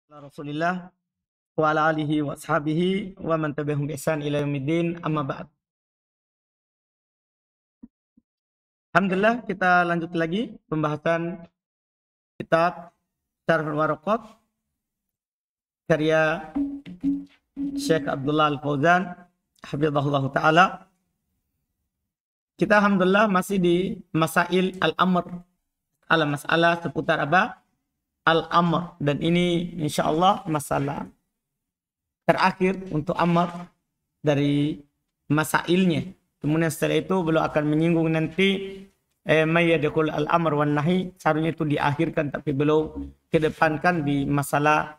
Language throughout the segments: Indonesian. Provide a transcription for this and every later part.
Rasulillah wa ala alihi wa ashabihi wa man tabi'ahum bi ihsan ila yaumiddin, amma ba'd. Alhamdulillah, kita lanjut lagi pembahasan kitab Syarh Waraqat karya Syekh Abdullah Al-Fauzan hafizahullah taala. Kita alhamdulillah masih di masail al-amr, masalah seputar apa? Al-amr, dan ini insyaallah masalah terakhir untuk amr dari masailnya. Kemudian setelah itu beliau akan menyinggung nanti mayyadakul al-amr wan nahi, seharusnya itu diakhirkan, tapi beliau kedepankan di masalah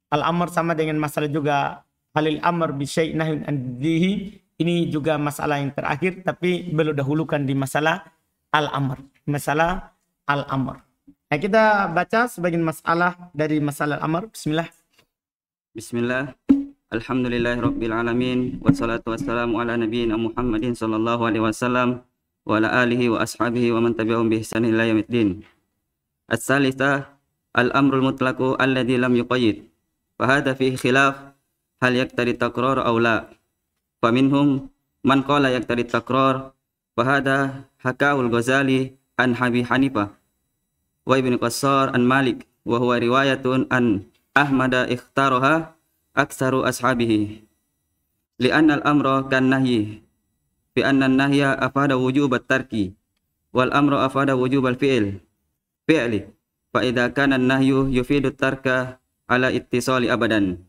al-amr sama dengan masalah juga halil amr bi syai' nahyun andihi. Ini juga masalah yang terakhir, tapi beliau dahulukan di masalah al-amr. Masalah al-amr. Nah, kita baca sebagian masalah dari masalah al-amr. Bismillah. Bismillah. Alhamdulillahirabbil alamin wassalatu wassalamu ala nabiyyina Muhammadin sallallahu alaihi wasallam wa ala alihi wa ashabihi wa man tabi'ahum bi ihsan ila yaumiddin. As-salisah al-amrul mutlaqu alladhi lam yuqayyid. Fa hadha fihi khilaf hal yaqtadi taqrar aw la. Fa minhum man qala yaqtadi taqrar fa hadha hakahu al-Ghazali an Abi Hanifah wa Ibn Qassar an Malik wa huwa riwayatun an Ahmad ikhtaraha aktsaru ashabihi li'anna al-amra kan nahyi bi anna an-nahya afada wujub at-tarki wal amru afada wujub al-fi'li fa idza kana an-nahyu yufidu at-tarka ala ittisali abadan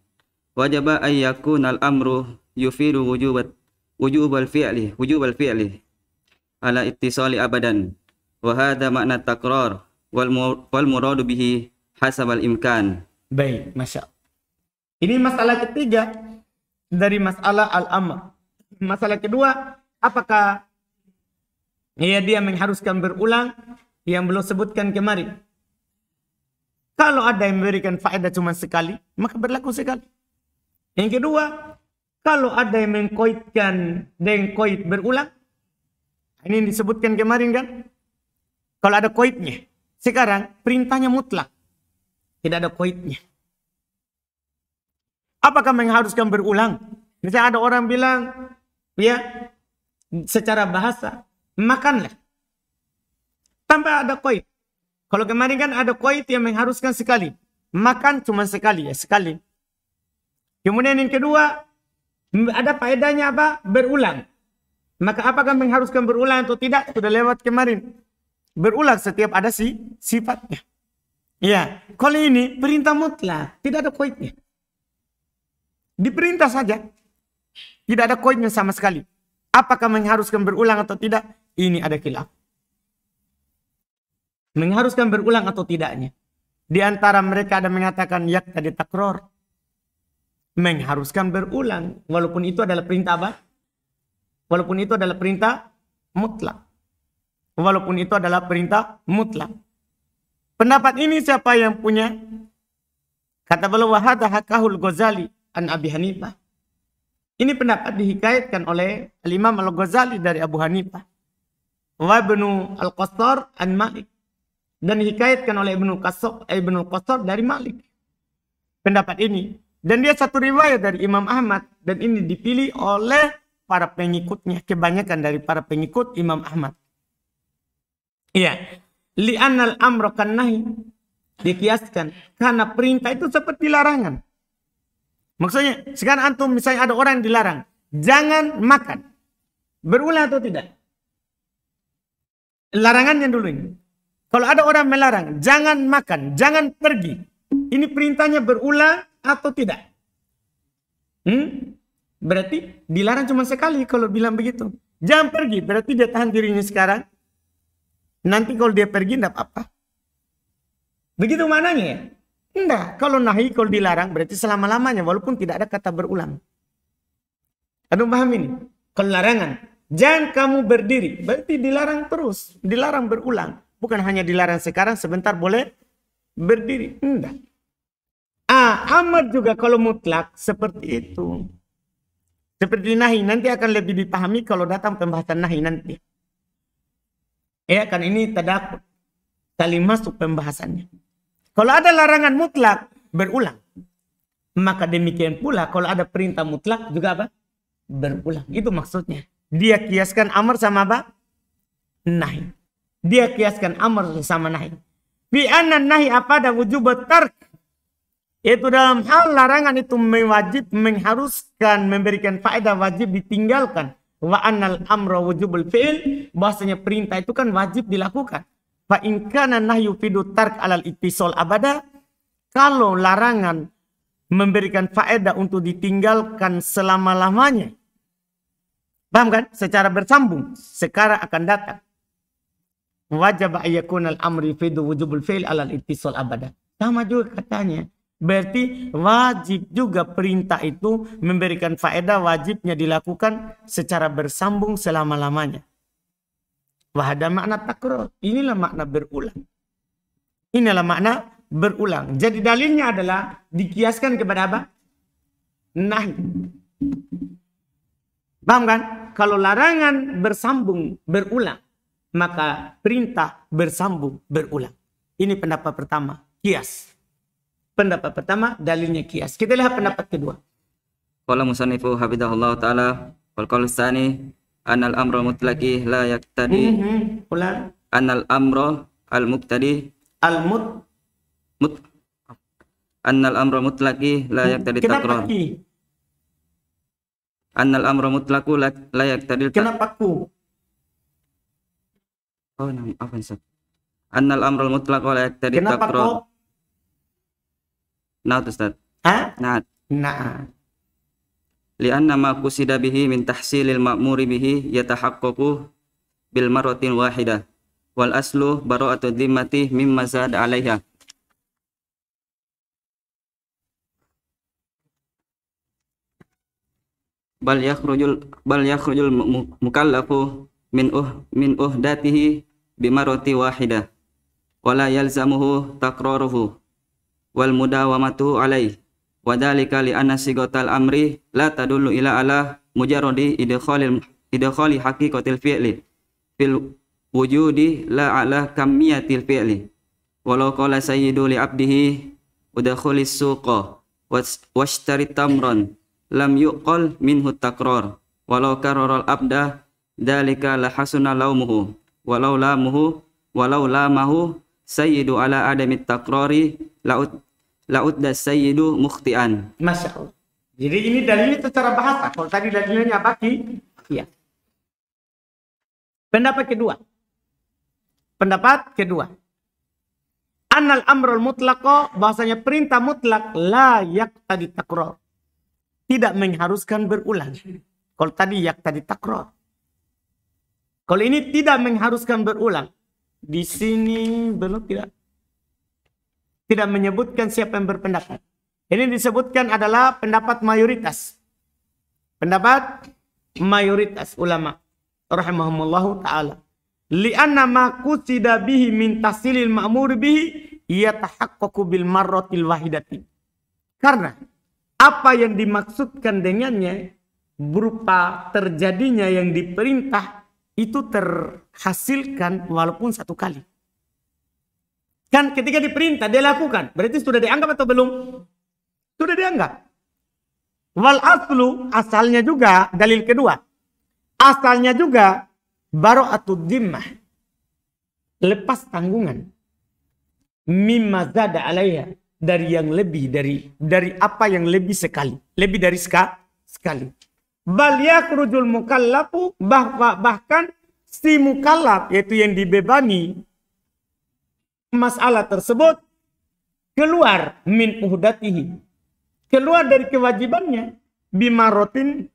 wajaba an yakuna al-amru yufidu wujub al-fi'li ala ittisali abadan wa hadha ma'na at-taqrar wal muradu bihi hasab al-imkan. Baik, masya Allah. Ini masalah ketiga dari masalah al-amr. Masalah kedua, apakah dia mengharuskan berulang yang belum sebutkan kemarin? Kalau ada yang memberikan faedah cuma sekali, maka berlaku sekali. Yang kedua, kalau ada yang mengkoitkan dengan koit berulang, ini yang disebutkan kemarin kan? Kalau ada koitnya. Sekarang perintahnya mutlak, tidak ada koitnya. Apakah mengharuskan berulang? Misalnya ada orang bilang, ya, secara bahasa, makanlah tanpa ada koit. Kalau kemarin kan ada koit yang mengharuskan sekali, makan cuma sekali, ya sekali. Kemudian yang kedua, ada faedahnya apa? Berulang. Maka apakah mengharuskan berulang atau tidak? Sudah lewat kemarin. Berulang setiap ada sifatnya. Ya, kalau ini perintah mutlak, tidak ada koitnya. Diperintah saja, tidak ada koitnya sama sekali. Apakah mengharuskan berulang atau tidak? Ini ada khilaf. Mengharuskan berulang atau tidaknya. Di antara mereka ada mengatakan yaqtadi takror, mengharuskan berulang, walaupun itu adalah perintah apa? Walaupun itu adalah perintah mutlak. Walaupun itu adalah perintah mutlak. Pendapat ini siapa yang punya? Kata beliau, wahada hakahul Ghazali an Abi Hanifah. Ini pendapat dihikayatkan oleh Imam Al-Ghazali dari Abu Hanifah. Wa Ibnu Al-Qassar an Malik. Dan dihikayatkan oleh Ibnu Qassar dari Malik. Pendapat ini. Dan dia satu riwayat dari Imam Ahmad. Dan ini dipilih oleh para pengikutnya. Kebanyakan dari para pengikut Imam Ahmad. Iya. Li'annal amra kan nahi. Dikiaskan. Karena perintah itu seperti larangan. Maksudnya, sekarang antum misalnya ada orang yang dilarang, jangan makan. Berulang atau tidak? Larangannya dulu ini. Kalau ada orang melarang, jangan makan, jangan pergi. Ini perintahnya berulang atau tidak? Berarti dilarang cuma sekali kalau bilang begitu. Jangan pergi, berarti dia tahan dirinya sekarang. Nanti kalau dia pergi, tidak apa-apa. Begitu mananya ya? Enggak, kalau nahi, kalau dilarang berarti selama-lamanya walaupun tidak ada kata berulang. Aduh paham ini? Kalau larangan, jangan kamu berdiri, berarti dilarang terus, dilarang berulang. Bukan hanya dilarang sekarang, sebentar boleh berdiri. Enggak. Amar juga kalau mutlak seperti itu. Seperti nahi, nanti akan lebih dipahami kalau datang pembahasan nahi nanti. Ya kan ini tadakur. Saling masuk pembahasannya. Kalau ada larangan mutlak, berulang. Maka demikian pula kalau ada perintah mutlak juga apa? Berulang. Itu maksudnya. Dia kiaskan amr sama apa? Nahi. Dia kiaskan amr sama nahi. Fi anna nahi apa ada wujub tark. Itu dalam hal larangan itu mewajib, mengharuskan, memberikan faedah wajib ditinggalkan. Wa annal amra wujubul fi'il, bahasanya perintah itu kan wajib dilakukan. Fa in kana nahyu fidu tark alal ittisal abada, kalau larangan memberikan faedah untuk ditinggalkan selama-lamanya. Paham kan? Secara bersambung, sekarang akan datang. Wajib ayakun al-amri fidu wujubul fi'il alal ittisal abada. Sama juga katanya. Berarti wajib juga perintah itu memberikan faedah, wajibnya dilakukan secara bersambung selama-lamanya. Wahada makna takror. Inilah makna berulang. Inilah makna berulang. Jadi dalilnya adalah dikiaskan kepada apa? Nahi. Paham kan? Kalau larangan bersambung berulang, maka perintah bersambung berulang. Ini pendapat pertama, kias. Pendapat pertama dalilnya kias. Kita lihat pendapat kedua. Qala musannifu hafidhahullah taala wal qaul tsani anal amra mutlaqi la yaqtadi anal amra al muqtadi annal amra mutlaqi la yaqtadi takrar. Annal amra mutlaqu la yaqtadi. Kenapa ku? Oh, apa Ustaz? Annal amra mutlaqu la yaqtadi takrar. Nah, Ustaz. Hah? Nah. Lianna ma qusida bihi min tahsilil ma'muri bihi yatahaqqaqu bil marratin wahidah wal aslu bara'atu dhimmati mimma zada 'alaiha. Bal yakhrujul mukallafu min uhdatihi bi marrati wahidah wala yalzamuhu takraruhu wal mudawamatu alaih wa dzalika li anna sigatal amri la tadullu ila ala mujarradi idkhali haqiqatil fi'li fil wujudi la ala kamiyatil fi'li walau qala sayyidu li abdihi udkhulis suqa washtari tamran lam yuqal minhu takrar walau karara al abda dzalika la hasuna laumuhu walau lamahu sayyidu ala adami takrari laudda sayyidu mukhtian. Masya Allah. Jadi ini dalilnya secara bahasa. Kalau tadi dalilnya apa? Iya. Pendapat kedua. Annal amrul mutlaqo, bahasanya perintah mutlak la yaqtadi takrar. Tidak mengharuskan berulang. Kalau tadi yaqtadi takrar. Kalau ini tidak mengharuskan berulang. Di sini belum tidak menyebutkan siapa yang berpendapat. Ini disebutkan adalah pendapat mayoritas. Pendapat mayoritas ulama rahimahumullahu taala. Li'anna ma qusida bihi min tahsilil ma'mur bihi yatahaqqaqu bil marratil wahidati. Karena apa yang dimaksudkan dengannya berupa terjadinya yang diperintah itu terhasilkan walaupun satu kali. Kan ketika diperintah dia lakukan, berarti sudah dianggap atau belum? Sudah dianggap. Wal aslu, asalnya juga dalil kedua. Asalnya juga bara'atud dhimmah. Lepas tanggungan. Mimma zada alaiha, dari yang lebih dari apa yang lebih sekali. Lebih dari sekali. Bal yakhrujul mukallafu, bahkan si mukallaf yaitu yang dibebani masalah tersebut keluar min uhdatihi, keluar dari kewajibannya bimarotin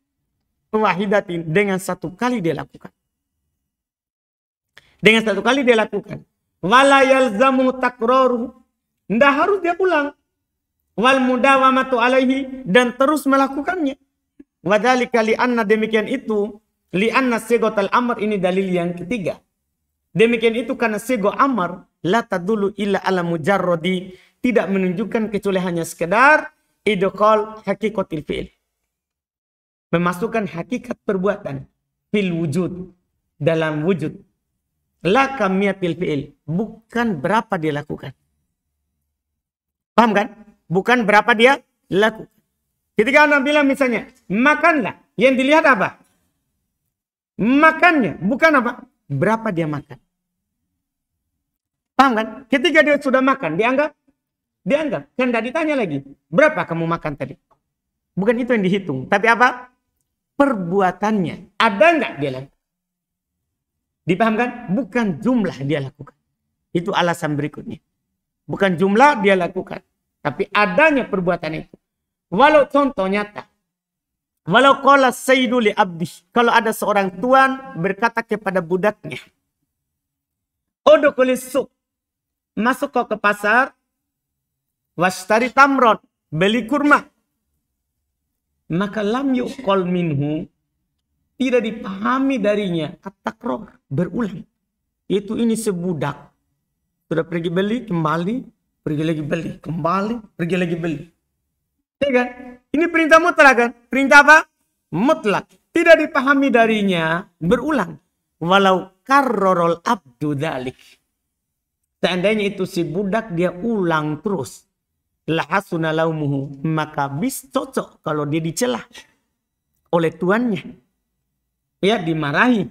wahidatin, dengan satu kali dia lakukan. Dengan satu kali dia lakukan. Wala yalzamu takraru, ndak harus dia pulang. Wal mudawamatu alaihi, dan terus melakukannya. Wadzalika li'anna, demikian itu li'anna sigotal amr, ini dalil yang ketiga. Demikian itu karena sigo amr la tadulu illa ala mujarradi, tidak menunjukkan kecuali hanya sekedar idkhal haqiqatil fi'il, memasukkan hakikat perbuatan fil wujud, dalam wujud, la kamiyatil fi'il, bukan berapa dia lakukan. Paham kan? Bukan berapa dia lakukan. Ketika Anda bilang misalnya, makanlah. Yang dilihat apa? Makannya, bukan apa? Berapa dia makan. Paham kan? Ketika dia sudah makan, dianggap. Kan tidak ditanya lagi. Berapa kamu makan tadi? Bukan itu yang dihitung. Tapi apa? Perbuatannya. Ada nggak dia lakukan? Dipahamkan? Bukan jumlah dia lakukan. Itu alasan berikutnya. Bukan jumlah dia lakukan. Tapi adanya perbuatan itu. Walau contoh nyata. Walau qala sayyidu li abdi. Kalau ada seorang tuan berkata kepada budaknya. Udkhuli suq. Masuk kau ke pasar. Washtari tamron. Beli kurma. Maka lam yuqal minhu. Tidak dipahami darinya. At-takror. Berulang. Itu ini sebudak. Sudah pergi beli, kembali. Pergi lagi beli, kembali. Pergi lagi beli. Ya kan? Ini perintah mutlak kan? Perintah apa? Mutlak. Tidak dipahami darinya. Berulang. Walau karrorol abdu dalik. Seandainya itu si budak dia ulang terus. Lahasuna laumuhu. Maka bis cocok kalau dia dicelah oleh tuannya. Ya dimarahi.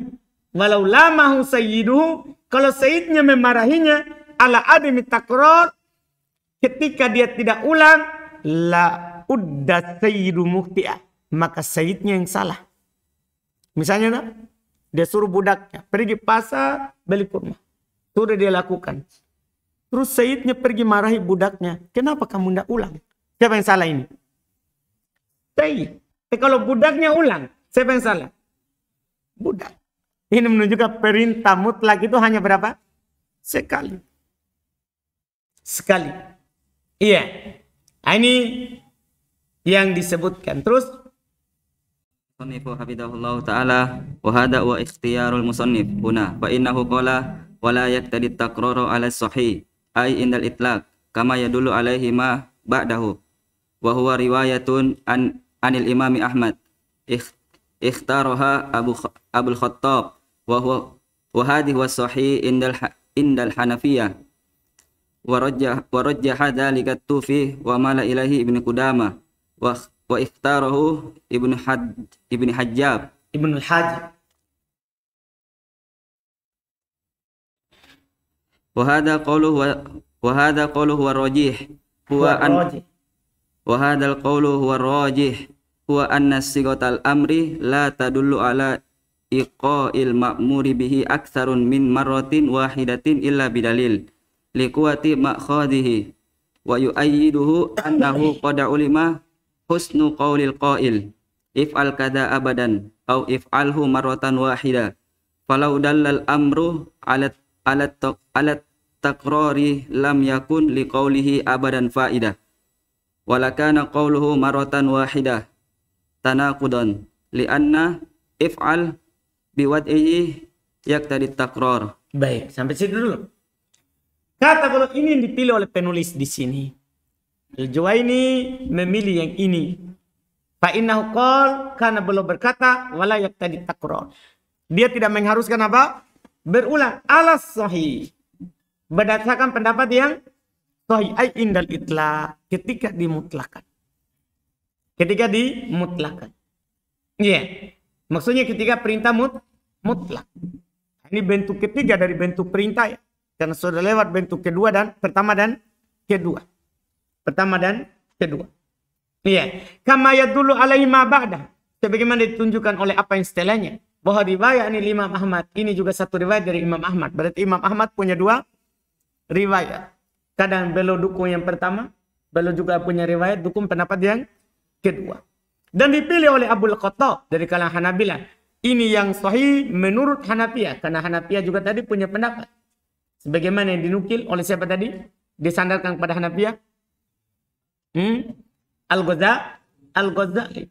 Walau lamahu sayyiduhu. Kalau sayyidnya memarahinya. Ala adami takror. Ketika dia tidak ulang. La udda sayyidu muhti'ah. Maka sayyidnya yang salah. Misalnya dia suruh budaknya. Pergi pasar beli kurma. Sudah dia lakukan. Terus sayyidnya pergi marahi budaknya. Kenapa kamu tidak ulang? Siapa yang salah ini? Sayyid. Kalau budaknya ulang. Siapa yang salah? Budak. Ini menunjukkan perintah mutlak itu hanya berapa? Sekali. Sekali. Iya. Nah, ini yang disebutkan. Terus. Musannifu hafidhahullah ta'ala. Wahada wa ikhtiyarul musannif. Huna. Fa innahu qala. Wala yaktadi takroro ala sahih. Ay indal itlaq. Kama yadulu alaihi ma ba'dahu. Wahuwa riwayatun anil imami Ahmad. Ikhtaraha Abul Khattab. Wahadih wa sahih indal Hanafiyah. Warajjaha dhalika Tufi wa mala ilahi Ibnu Qudamah wa ikhtarahu Ibnu Hajjab. Ibnu Hajjab. Wahada qawluhu wa rajih huwa an wahada qawluhu wa rajih huwa anna sigatal amri la tadullu ala iqa'il ma'muri bihi aktsarun min marratin wahidatin illa bidalil liquwati ma'khadhihi wa yu'ayyiduhu annahu qad ulima husnu qawlil qa'il if'al kada abadan aw if'alhu marratan wahida falau dallal amru ala takrari lam yakun liqaulihi abadan faidah walakana qauluhu maratan wahidah tanaqudan lianna if'al biwad'ihi yaktadi takrar. Baik, sampai situ dulu. Kata kalau ini yang dipilih oleh penulis di sini. Al-Juwaini memilih yang ini. Fa innahu qol karena belum berkata wala yaktadi takrar. Dia tidak mengharuskan apa? Berulang alas sahih. Berdasarkan pendapat yang sahih ay indal itlaq ketika dimutlakan. Ketika dimutlakan. Iya. Yeah. Maksudnya ketika perintah mutlak. Ini bentuk ketiga dari bentuk perintah ya. Karena sudah lewat bentuk kedua dan pertama dan kedua. Pertama dan kedua. Iya. Yeah. Kama yadullu alaihi ma ba'da. Sebagaimana ditunjukkan oleh apa yang setelahnya. Bahwa riwayat ini Imam Ahmad. Ini juga satu riwayat dari Imam Ahmad. Berarti Imam Ahmad punya dua riwayat. Kadang beliau dukung yang pertama. Beliau juga punya riwayat dukung pendapat yang kedua. Dan dipilih oleh Abul Khattab dari kalangan Hanabilah. Ini yang sahih menurut Hanafiyah. Karena Hanafiyah juga tadi punya pendapat. Sebagaimana yang dinukil oleh siapa tadi? Disandarkan kepada Hanafiyah. Al-Ghazali.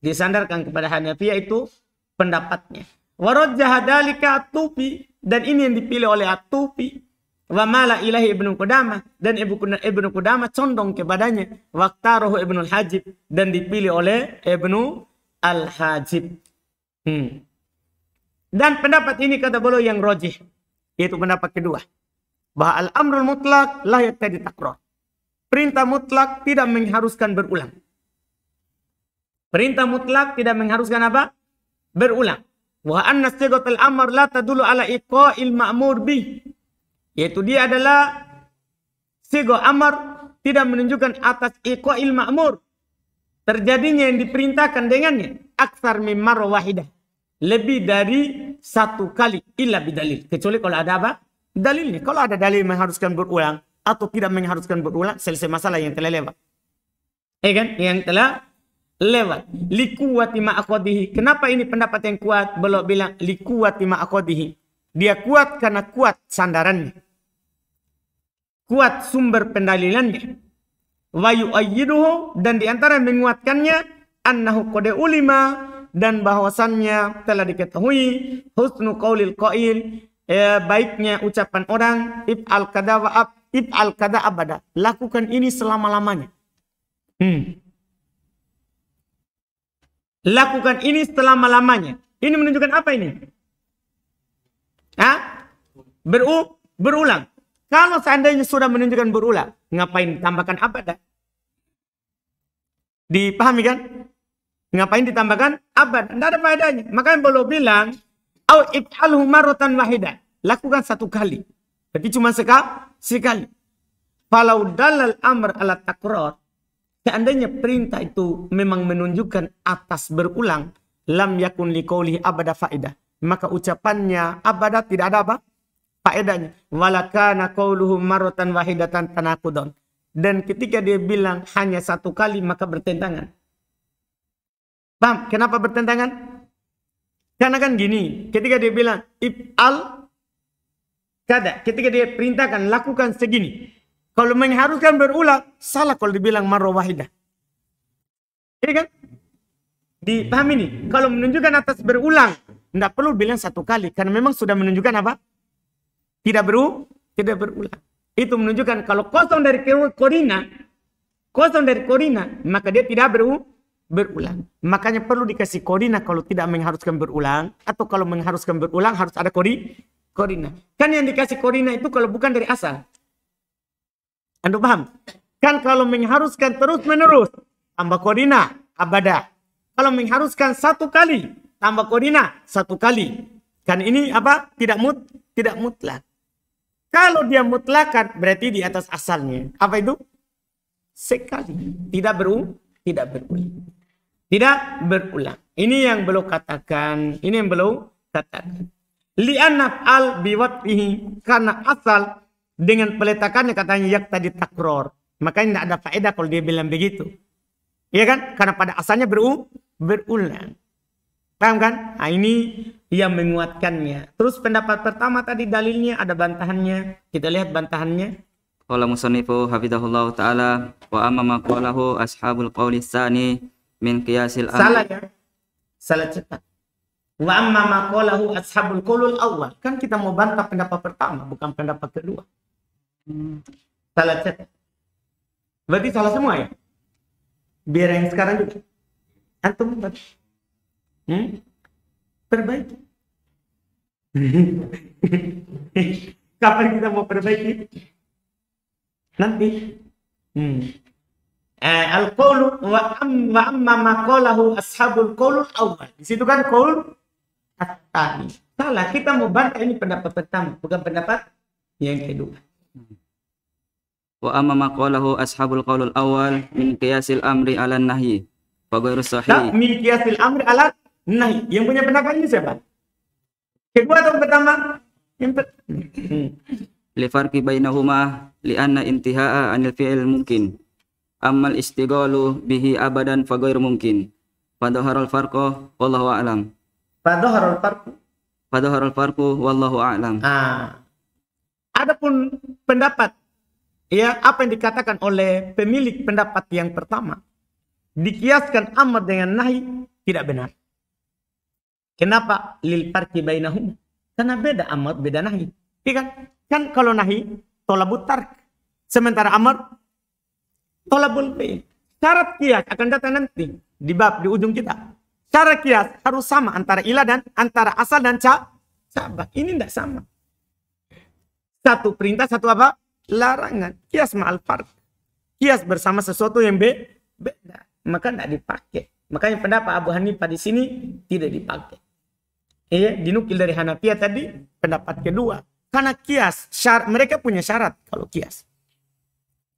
Disandarkan kepada Hanafiyah itu pendapatnya. Warajjaha dzalika At-Tufi. Dan ini yang dipilih oleh At-Tufi. Wa mala ilahi Ibnu Qudamah. Dan Ibnu Qudamah condong kepadanya. Waqtaruhu Ibnu Al-Hajib. Dan dipilih oleh Ibnu Al-Hajib. Dan pendapat ini kata beliau yang rajih. Yaitu pendapat kedua. Bahwa al-amrul mutlak la yaktadi takror. perintah mutlak tidak mengharuskan berulang. Perintah mutlak tidak mengharuskan apa? Berulang. Wa anna sighatul amr la tadullu ala iqa'il ma'mur bih. Yaitu dia adalah sigha amr tidak menunjukkan atas iqa'il ma'mur. Terjadinya yang diperintahkan dengannya. Aksar min marra wahidah. Lebih dari satu kali. Illa bidalil. Kecuali kalau ada apa? Dalilnya. Kalau ada dalil mengharuskan berulang. Atau tidak mengharuskan berulang. Selesai masalah yang telah lewat. Kan? Yang telah lewat. Likuwati ma'akhodihi. Kenapa ini pendapat yang kuat? Belum bilang likuwati ma'akhodihi. Dia kuat karena kuat sandarannya. Kuat sumber pendalilannya. Wa yu'ayyiduhu. Dan diantara menguatkannya. Annahu qad ulima. Dan bahwasannya telah diketahui. Husnu qaulil qail. Baiknya ucapan orang. If'al kada wa'ab. If'al kada abada. Lakukan ini selama-lamanya. Lakukan ini selama-lamanya. Ini menunjukkan apa ini? Berulang. Kalau seandainya sudah menunjukkan berulang, ngapain tambahkan abada? Dipahami kan? Ngapain ditambahkan abada? Tidak ada faedahnya. Makanya belum bilang, au if'alhu marratan wahidah. Lakukan satu kali. Berarti cuma sekali. Falau dalal amr ala takrar. Seandainya perintah itu memang menunjukkan atas berulang, lam yakun liqaulihi abada faedah. Maka ucapannya abada tidak ada apa? Faedahnya. Walakana qauluhu marratan wahidatan tanaqudun. Dan ketika dia bilang hanya satu kali maka bertentangan. Paham? Kenapa bertentangan? Karena kan gini, ketika dia bilang if'al kada, ketika dia perintahkan lakukan segini. Kalau mengharuskan berulang, salah kalau dibilang marrah wahidah. Ini kan? Dipahami nih. Kalau menunjukkan atas berulang, tidak perlu bilang satu kali. Karena memang sudah menunjukkan apa? Tidak berulang. Itu menunjukkan kalau kosong dari korina, maka dia tidak berulang. Makanya perlu dikasih korina kalau tidak mengharuskan berulang. Atau kalau mengharuskan berulang harus ada korina. Kan yang dikasih korina itu kalau bukan dari asal. Anda paham? Kan kalau mengharuskan terus menerus, tambah korina, abada. Kalau mengharuskan satu kali, tambah korina, satu kali. Kan ini apa? Tidak mutlak. Kalau dia mutlakan, berarti di atas asalnya. Apa itu? Sekali. Tidak berulang. Tidak berulang. Ini yang belum katakan. Li'anaf al biwat'ihi. Karena asal dengan peletakannya katanya yak tadi takror. Makanya tidak ada faedah kalau dia bilang begitu. Iya kan? Karena pada asalnya berulang. Paham kan? Nah, ini yang menguatkannya. Terus pendapat pertama tadi dalilnya ada bantahannya. Kita lihat bantahannya. Qala musannifu hafizahullah ta'ala wa amma ma qalahu ashabul qawli tsani min qiyasil Salah ya? Salah cepat. Wa amma ma qalahu ashabul qaulul awal. Kan kita mau bantah pendapat pertama, bukan pendapat kedua. Salah cepat. Berarti salah semua ya? Biar yang sekarang juga. Antum perbaiki. Kapan kita mau perbaiki? Nanti. Al-qaulu wa amma ma qalahu ashabul qaulul awal. Di situ kan qaul at-tani. Salah, kita mau bantah ini pendapat pertama, bukan pendapat yang kedua. Wa amma ma qalahu ashabul qaulul awal min qiyasil amri 'ala nahyi fa ghairu sahih. Min qiyasil amri 'ala nahyi. Yang punya pendapat ini siapa? Kedua atau pertama? Li farqi bainahuma li anna intihaa 'anil fi'il mungkin. Ammal istighalu bihi abadan fa ghairu mungkin. Fadhaharal farqu wallahu a'lam. Fadhaharal farqu wallahu a'lam. Adapun pendapat ya, apa yang dikatakan oleh pemilik pendapat yang pertama, dikiaskan amr dengan nahi, tidak benar. Kenapa? Lil farqi bainahum. Karena beda amr, beda nahi. Iya kan kalau nahi tolabut tark, sementara amr tolabul fi'il. Syarat kias akan datang nanti di bab di ujung kita. Syarat kias harus sama antara ilah dan antara asal dan cabang. Ini tidak sama. Satu perintah, satu apa? Larangan. Kias ma'al farq. kias bersama sesuatu yang beda, maka tidak dipakai. Makanya pendapat Abu Hanifah di sini tidak dipakai. Iya, dinukil dari Hanafiyah tadi pendapat kedua. Karena kias, mereka punya syarat kalau kias.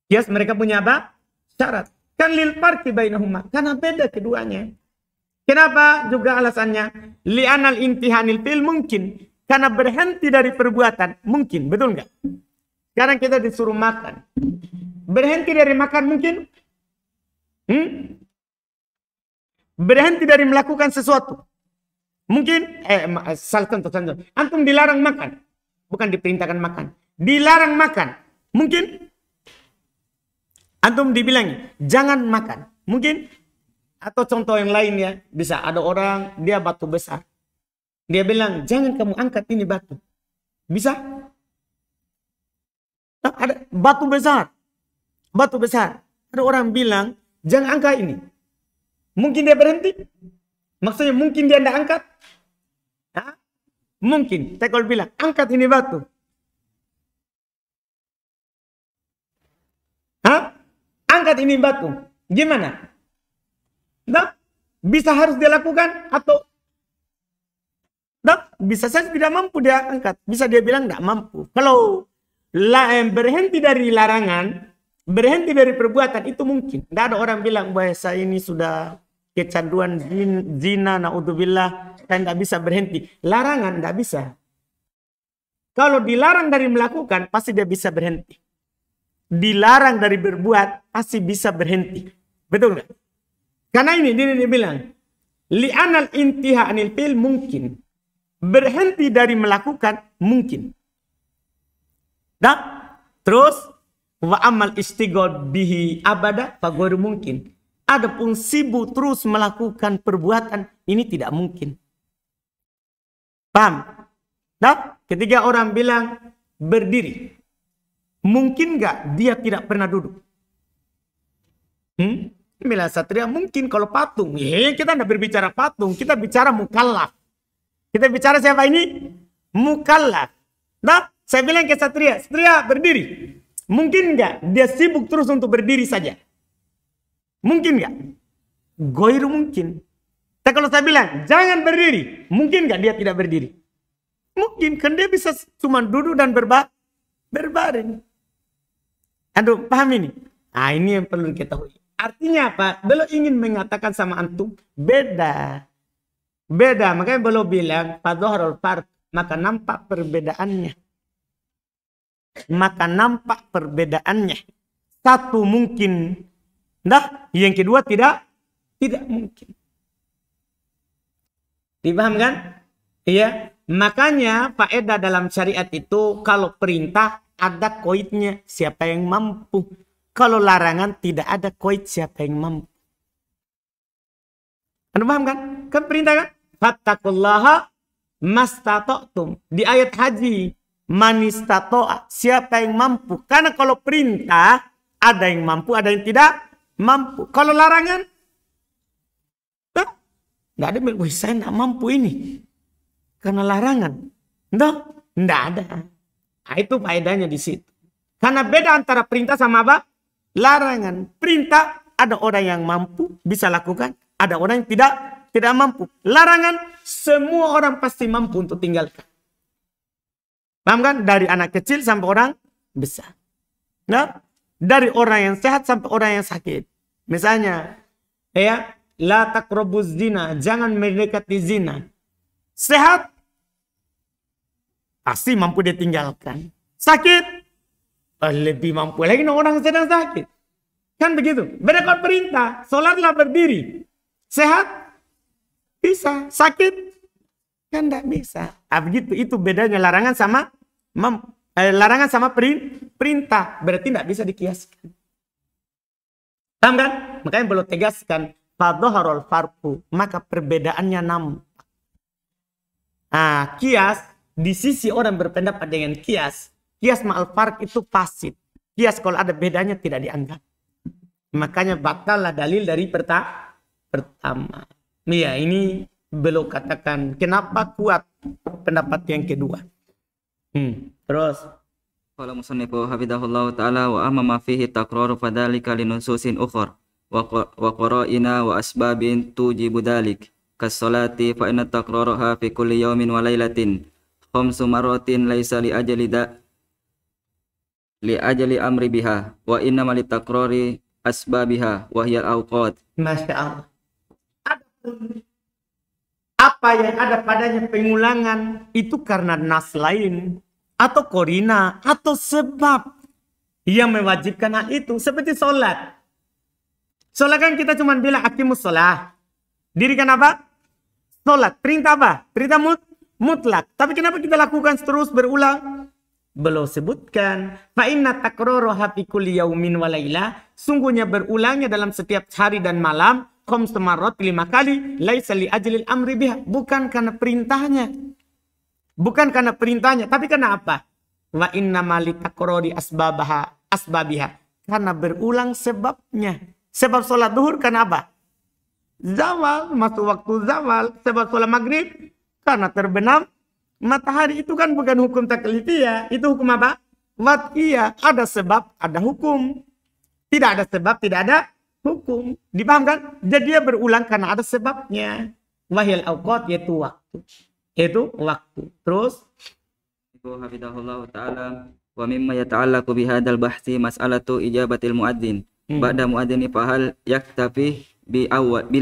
Kias mereka punya apa? Syarat. Kan lil farqi bainahuma, karena beda keduanya. Kenapa juga alasannya? Li'anal intihanil fil mungkin. Karena berhenti dari perbuatan. Mungkin, betul nggak? Sekarang kita disuruh makan. Berhenti dari makan mungkin? Berhenti dari melakukan sesuatu. Mungkin, salah contoh. Antum dilarang makan. Bukan diperintahkan makan. Dilarang makan. Mungkin? Antum dibilang, jangan makan. Mungkin? Atau contoh yang lainnya, bisa ada orang, dia batu besar. Dia bilang, jangan kamu angkat ini batu. Bisa? Ada batu besar. Batu besar. Ada orang bilang, jangan angkat ini. Mungkin dia berhenti? Maksudnya mungkin dia tidak angkat? Hah? Mungkin. Saya kalau bilang, angkat ini batu. Hah? Angkat ini batu. Gimana? Nah, bisa harus dia lakukan atau bisa saja tidak mampu dia angkat. Bisa dia bilang tidak mampu. Kalau berhenti dari larangan, berhenti dari perbuatan itu mungkin. Tidak ada orang bilang bahwa saya ini sudah kecanduan zina, naudzubillah, saya tidak bisa berhenti. Larangan tidak bisa. Kalau dilarang dari melakukan, pasti dia bisa berhenti. Dilarang dari berbuat, pasti bisa berhenti. Betul nggak? Karena ini dia bilang, li'anal intiha anil fil mungkin. Berhenti dari melakukan mungkin. Nah, terus wa amal istighod bihi abada faghairu mungkin. Adapun sibuk terus melakukan perbuatan ini tidak mungkin. Paham? Nah, ketika orang bilang berdiri, mungkin nggak dia tidak pernah duduk? Bila satria mungkin kalau patung. Kita tidak berbicara patung, kita bicara mukallaf. Kita bicara siapa ini? Mukallaf. Nah, saya bilang ke satria, satria berdiri. Mungkin nggak dia sibuk terus untuk berdiri saja? Mungkin nggak? Ghairu mungkin. Tapi kalau saya bilang, jangan berdiri. Mungkin nggak dia tidak berdiri? Mungkin, kan dia bisa cuma duduk dan berbaring. Aduh, paham ini? Nah, ini yang perlu diketahui. Artinya apa? Beliau ingin mengatakan sama antum, beda. Beda, makanya beliau bilang, fadhaharul farq, maka nampak perbedaannya. Maka nampak perbedaannya. Satu mungkin, nah, yang kedua tidak mungkin. Dipaham kan? Iya. Makanya faedah dalam syariat itu kalau perintah ada koidnya siapa yang mampu. Kalau larangan tidak ada koid siapa yang mampu. Anda paham kan? Kan perintah kan? Fattaqullaha mastata'tum. Di ayat haji, manistato'a, siapa yang mampu. Karena kalau perintah ada yang mampu, ada yang tidak mampu. Kalau larangan, tidak ada yang saya tidak mampu ini. Karena larangan. Tidak ada. Nah, itu faedahnya di situ. Karena beda antara perintah sama apa? Larangan. Perintah ada orang yang mampu bisa lakukan, ada orang yang tidak mampu. Larangan semua orang pasti mampu untuk tinggalkan. Paham kan? Dari anak kecil sampai orang besar. Nah, dari orang yang sehat sampai orang yang sakit. Misalnya, ya, la taqrabuz zina, jangan mendekati zina. Sehat, pasti mampu dia tinggalkan. Sakit, lebih mampu lagi orang sedang sakit. Kan begitu. Beda kalau perintah, sholatlah berdiri. Sehat, bisa. Sakit, kan tidak bisa. Begitu, itu bedanya larangan sama perintah. Berarti tidak bisa dikiaskan. Paham kan? Makanya belum tegaskan fadhaharul farqu, maka perbedaannya nampak. Nah, kias di sisi orang berpendapat dengan kias ma'al farq itu fasid. Kias kalau ada bedanya tidak dianggap. Makanya batallah dalil dari pertama. Ya, ini belum katakan kenapa kuat pendapat yang kedua. Terus Qala musannifu hafidhahullahu ta'ala wa amma ma fihi takraru fadzalika linususin ukhra wa qara'ina wa asbabin tujibu dzalik kas-salati fa inna takraraha fi kulli yawmin wa lailatin khamsu marratin laisa li ajali amri biha wa inna li takrari asbabiha wa hiya al-awqat. Masya Allah. Adapun apa yang ada padanya pengulangan itu karena nas lain atau korina atau sebab yang mewajibkan hal itu, seperti sholat. Sholat kan kita cuma bilang aqimus sholat, dirikan apa? Sholat. Perintah apa? Perintah mutlak. Tapi kenapa kita lakukan terus berulang? Belum sebutkan. Fa inna takraraha fi kulli yaumin wa laila, sungguhnya berulangnya dalam setiap hari dan malam, khamsu marrat 5 kali, laisa li ajlil amri biha, bukan karena perintahnya. Bukan karena perintahnya, tapi karena apa? Wa inna mali takrori asbabiha. Karena berulang sebabnya. Sebab sholat duhur karena apa? Zawal, masuk waktu zawal. Sebab sholat maghrib karena terbenam matahari. Itu kan bukan hukum taklifiyah. Itu hukum apa? Wad'iyah. Ada sebab, ada hukum. Tidak ada sebab, tidak ada hukum. Dipahamkan? Jadi dia berulang karena ada sebabnya. Wahil awqat, yaitu waktu. Itu waktu. Terus hafidhahullahu ta'ala wa mimma yata'allaqu bihadzal bahthi mas'alatu ijabatil muadzin ba'da muadzini fahal yaktafi bil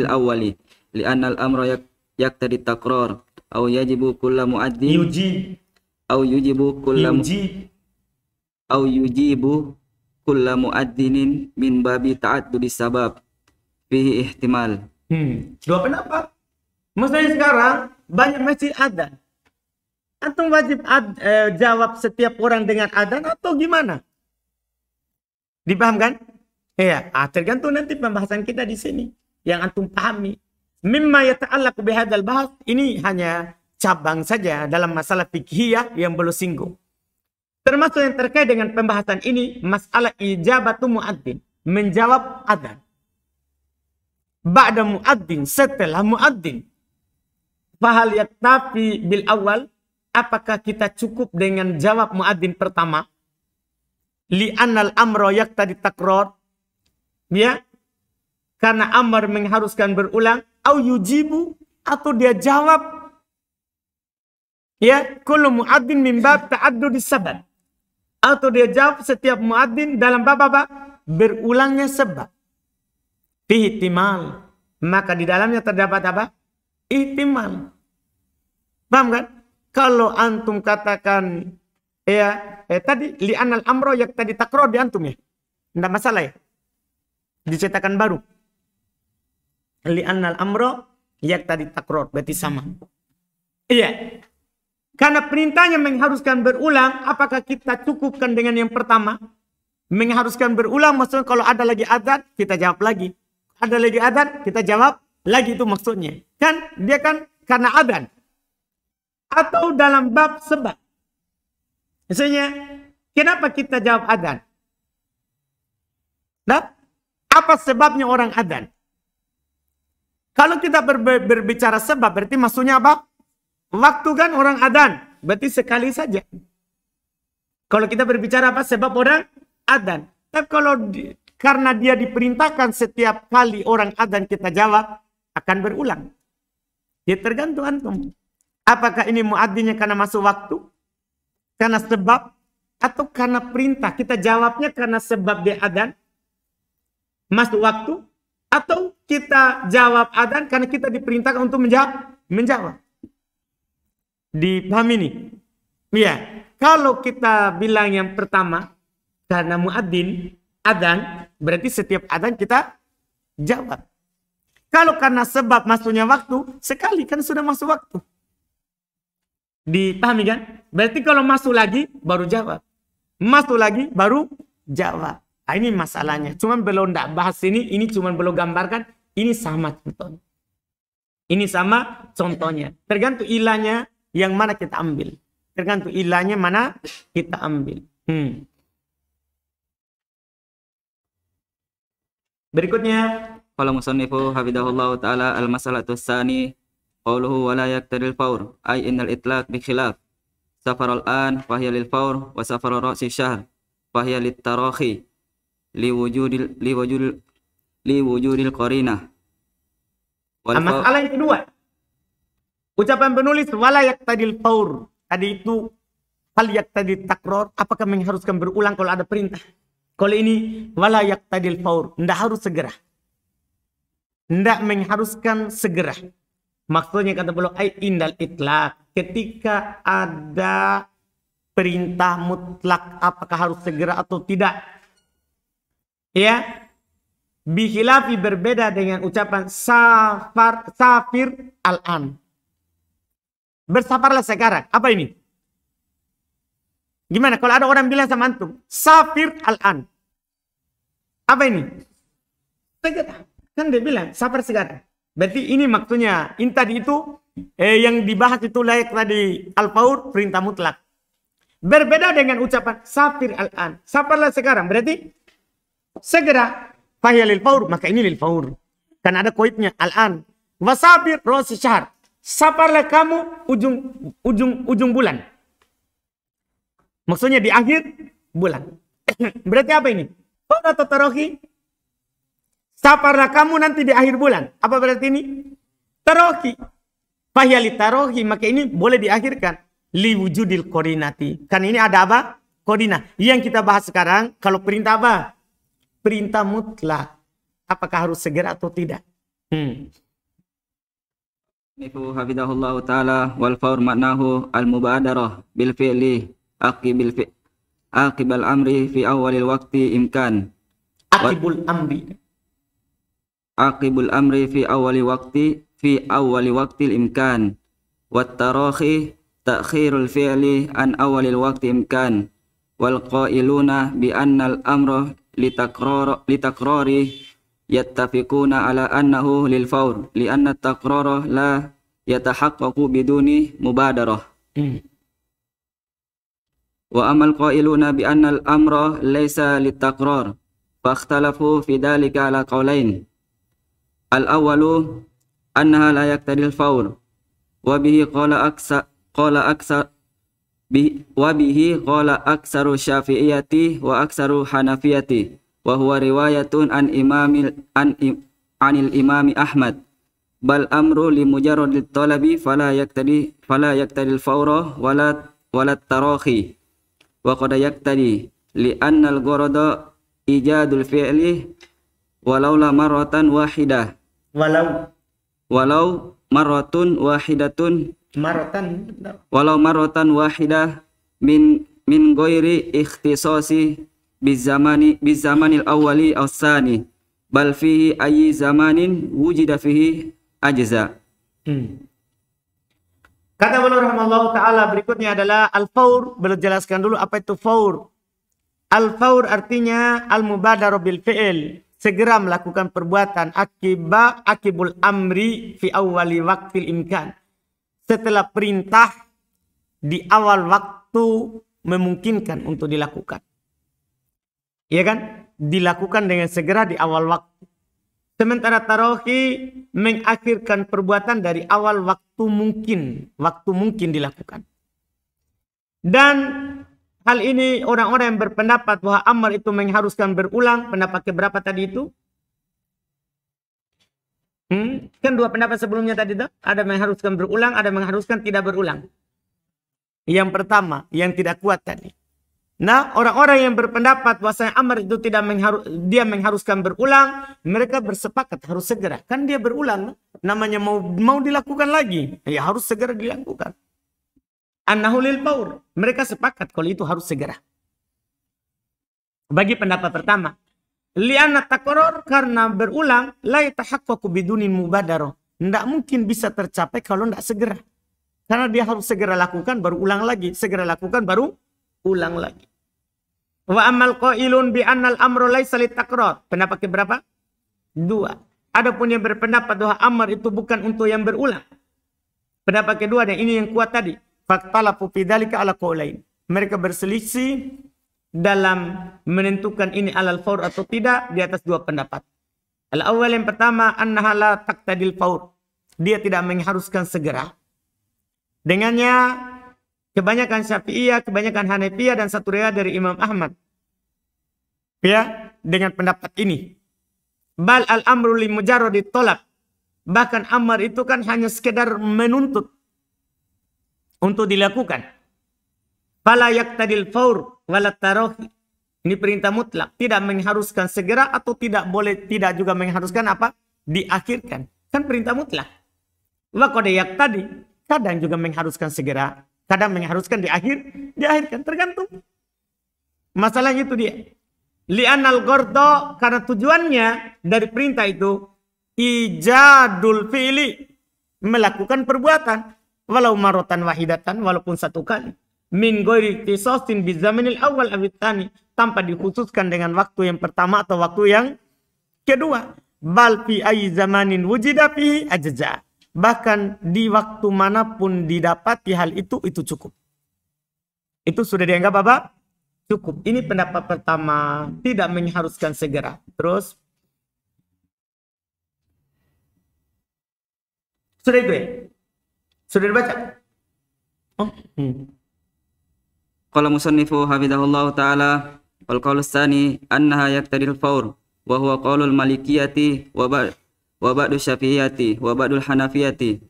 awwali li'anna al-amra yaqtadi takrar aw yajibu kullu muadzin yujibu kullu muadzinin min babi ta'addudi sabab fihi ihtimal. Dua pendapat. Maksudnya sekarang banyak masjid adzan. Antum wajib jawab setiap orang dengan adzan atau gimana? Dipahamkan? Iya, tergantung nanti pembahasan kita di sini yang antum pahami. Mimma yata'allaqu bihadzal bahas, ini hanya cabang saja dalam masalah fiqhiyah yang belum singgung. Termasuk yang terkait dengan pembahasan ini, masalah ijabatu muadzin, menjawab adzan. Ba'da muadzin, setelah muadzin. Fahal yaktafi bil awal, apakah kita cukup dengan jawab muadzin pertama? Li'annal amra yaqtadi takrar, ya, karena amar mengharuskan berulang. Au yujibu, atau dia jawab, ya, kullu muadzin min bab ta'addudi sabab, atau dia jawab setiap muadzin dalam bab apa? Berulangnya sebab. Ihtimal, maka di dalamnya terdapat apa? Ihtimal. Paham kan? Kalau antum katakan ya tadi li'anal amro yak tadi takro di antum ya. Enggak masalah ya. Dicetakan baru. Li'anal amro yak tadi takro, berarti sama. Iya. Karena perintahnya mengharuskan berulang, apakah kita cukupkan dengan yang pertama? Mengharuskan berulang maksudnya kalau ada lagi adzan kita jawab lagi. Ada lagi adzan kita jawab lagi, itu maksudnya. Kan dia kan karena adzan. Atau dalam bab sebab. Misalnya, kenapa kita jawab adzan? Nah, apa sebabnya orang adzan? Kalau kita berbicara sebab, berarti maksudnya apa? Waktu kan orang adzan, berarti sekali saja. Kalau kita berbicara apa? Sebab orang adzan. Tapi kalau karena dia diperintahkan setiap kali orang adzan kita jawab, akan berulang. Ya tergantung antum. Apakah ini muadzinnya karena masuk waktu? Karena sebab? Atau karena perintah? Kita jawabnya karena sebab dia adzan? Masuk waktu? Atau kita jawab adzan karena kita diperintahkan untuk menjawab? Dipahami nih? Iya. Kalau kita bilang yang pertama, karena muadzin adzan, berarti setiap adzan kita jawab. Kalau karena sebab masuknya waktu, sekali kan sudah masuk waktu. Dipahami kan? Berarti kalau masuk lagi baru jawab. Masuk lagi baru jawab. Nah, ini masalahnya. Cuman belum tidak bahas ini cuman belum gambarkan. Ini sama contohnya. Ini sama contohnya. Tergantung ilahnya yang mana kita ambil. Tergantung ilahnya mana kita ambil. Berikutnya. Qala musannifu hafidhahullahu ta'ala al-mas'alatu tsani qawluhu wa la yaqtaril fawr ay innal itlaq bi khilaf safaral an fahiya lil faur, wa safaral ra'si syahr fahiya lit tarahi liwujudil qarinah. Masalah yang kedua, ucapan penulis wala yaqtadil faur. Tadi itu hal yaqtadil takror, apakah mengharuskan berulang kalau ada perintah? Kalau ini wala yaqtadil faur, tidak harus segera. Tidak mengharuskan segera. Maksudnya kata beliau ai indal itlaq, ketika ada perintah mutlak apakah harus segera atau tidak. Ya. Bihilafi berbeda dengan ucapan safir al-an. Bersafarlah sekarang. Apa ini? Gimana kalau ada orang bilang sama antum, safir al-an. Apa ini? Segera. Kan dia bilang, safar sekarang. Berarti ini maksudnya, ini tadi itu, yang dibahas itu layak tadi al-faur, perintah mutlak. Berbeda dengan ucapan safir al-an. Safarlah sekarang. Berarti, segera. Fahiyya lil faur, maka ini lil faur. Karena ada koitnya al-an. Wasafir rosi syahr. Safarlah kamu ujung bulan. Maksudnya di akhir bulan. Berarti apa ini? Faur atau tarohi? Safarlah kamu nanti di akhir bulan. Apa berarti ini? Tarohi. Fahiyya li tarohi, maka ini boleh diakhirkan. Li wujudil korinati. Kan ini ada apa? Korinah. Yang kita bahas sekarang, kalau perintah apa? Perintah mutlak. Apakah harus segera atau tidak? Ibu hafidahullah ta'ala wal faur maknahu al-mubadarah bil fi'li aqibal amri fi awalil waqti imkan. Aqibul amri fi awali waqti imkan. Wat tarahi ta'khirul fi'li an awalil waqti imkan. Wal qailuna bi annal amra litakrari yattafiquna ala annahu lil faur lianna takrara la yatahaqqaqu biduni mubadarah. Wa amal qailuna bi annal amra laysa litakrar fakhtalafu fi dhalika ala qawlain. Al awwalu annaha la yaqtadil faur wa bihi qala aksaru syafi'iyati wa aksaru hanafiyati wa huwa riwayatun anil imami Ahmad bal amru li mujarradit talabi fala yaqtadil fawra wala tarahi wa qad yaqtadi li annal gharada ijadul fi'li walau marratan wahidah walau marratan wahidah min ghairi ikhtisasi bizamanil awwali aw tsani bal fihi ayyi zamanin wujida fihi ajza. Kata beliau rahimahullah ta'ala berikutnya adalah al-faur. Beliau jelaskan dulu apa itu faur. Al-faur artinya al-mubadaru bil fi'il, segera melakukan perbuatan, akibul amri fi awwali waqtil imkan, setelah perintah di awal waktu memungkinkan untuk dilakukan. Iya kan? Dilakukan dengan segera di awal waktu. Sementara tarohi mengakhirkan perbuatan dari awal waktu mungkin dilakukan. Dan hal ini orang-orang yang berpendapat bahwa amar itu mengharuskan berulang. Pendapat keberapa tadi itu? Kan dua pendapat sebelumnya tadi itu. Ada mengharuskan berulang, ada mengharuskan tidak berulang. Yang pertama, yang tidak kuat tadi. Nah, orang-orang yang berpendapat bahwasanya amar itu tidak dia mengharuskan berulang, mereka bersepakat harus segera. Kan dia berulang, namanya mau dilakukan lagi, ya harus segera dilakukan. Annahu lil faur, mereka sepakat kalau itu harus segera. Bagi pendapat pertama, li'anna takror, karena berulang, la yatahaqqaqu bidunin mubadarah. Tidak mungkin bisa tercapai kalau tidak segera. Karena dia harus segera lakukan baru ulang lagi, segera lakukan baru ulang lagi. Wa amal qailun bi annal amru laisa litakrar. Pendapat keberapa? Dua. Adapun yang berpendapat bahwa amar itu bukan untuk yang berulang. Pendapat kedua, dan ini yang kuat tadi. Faktalafu fi dzalika ala qaulain. Mereka berselisih dalam menentukan ini alal faur atau tidak di atas dua pendapat. Al-awwal, yang pertama, annaha la taqtadil faur. Dia tidak mengharuskan segera. Dengannya kebanyakan Syafi'iyah, kebanyakan Hanafiyah, dan satu riwayat dari Imam Ahmad. Ya, dengan pendapat ini. Bal al-amru li mujarradi tolak. Bahkan amar itu kan hanya sekedar menuntut untuk dilakukan. Fala yaktadil faur wala tarohi. Ini perintah mutlak. Tidak mengharuskan segera atau tidak boleh, tidak juga mengharuskan apa? Diakhirkan. Kan perintah mutlak. Wa qad yaktadi. Kadang juga mengharuskan segera. Kadang mengharuskan diakhirkan. Tergantung. Masalahnya itu dia. Li'anal gordo, karena tujuannya dari perintah itu ijadul fi'li, melakukan perbuatan walau marotan wahidatan, walaupun satu kali, min ghairi ikhtisasin bi zamanil awal awit tsani, tanpa dikhususkan dengan waktu yang pertama atau waktu yang kedua. Bal fi ayyi zamanin wujida fihi ajza, bahkan di waktu manapun didapati hal itu cukup. Itu sudah dianggap apa? Cukup. Ini pendapat pertama, tidak mengharuskan segera. Terus sudah itu ya? Sudah dibaca? Oh. Qala musannifu hafidhahullahu ta'ala wal qaulu tsani annaha yaqtadil fawr wa huwa qaulul malikiyati wa ba'du syafi'iyati wa ba'dul hanafiyati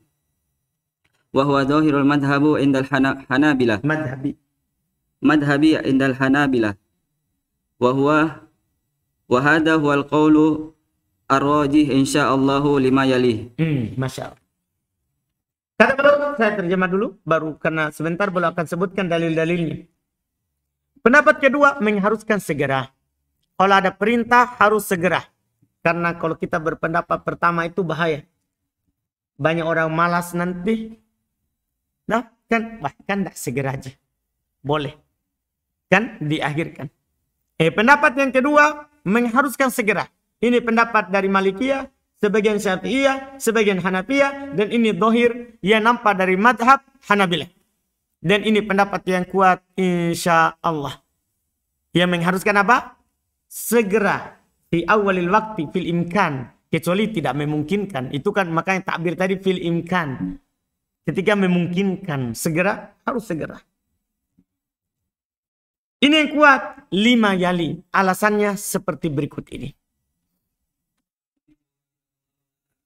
wa huwa dhahirul madhhabu indal hanabilah madhhabi indal hanabilah wa hadha huwal qaulu ar-rajih insyaallahu lima yalih. Masya Allah. Kata dulu, saya terjemah dulu, baru karena sebentar boleh akan sebutkan dalil-dalilnya. Pendapat kedua, mengharuskan segera. Kalau ada perintah, harus segera. Karena kalau kita berpendapat pertama itu bahaya. Banyak orang malas nanti. Nah, kan, bahkan tidak segera aja. Boleh. Kan, diakhirkan. Pendapat yang kedua, mengharuskan segera. Ini pendapat dari Malikiyah, sebagian Syafi'iyah, sebagian Hanafiyah, dan ini dohir yang nampak dari madhab Hanabilah. Dan ini pendapat yang kuat insya Allah. Yang mengharuskan apa? Segera. Di awalil waktu fil imkan. Kecuali tidak memungkinkan. Itu kan makanya takbir tadi fil imkan. Ketika memungkinkan. Segera, harus segera. Ini yang kuat. 5 yali. Alasannya seperti berikut ini.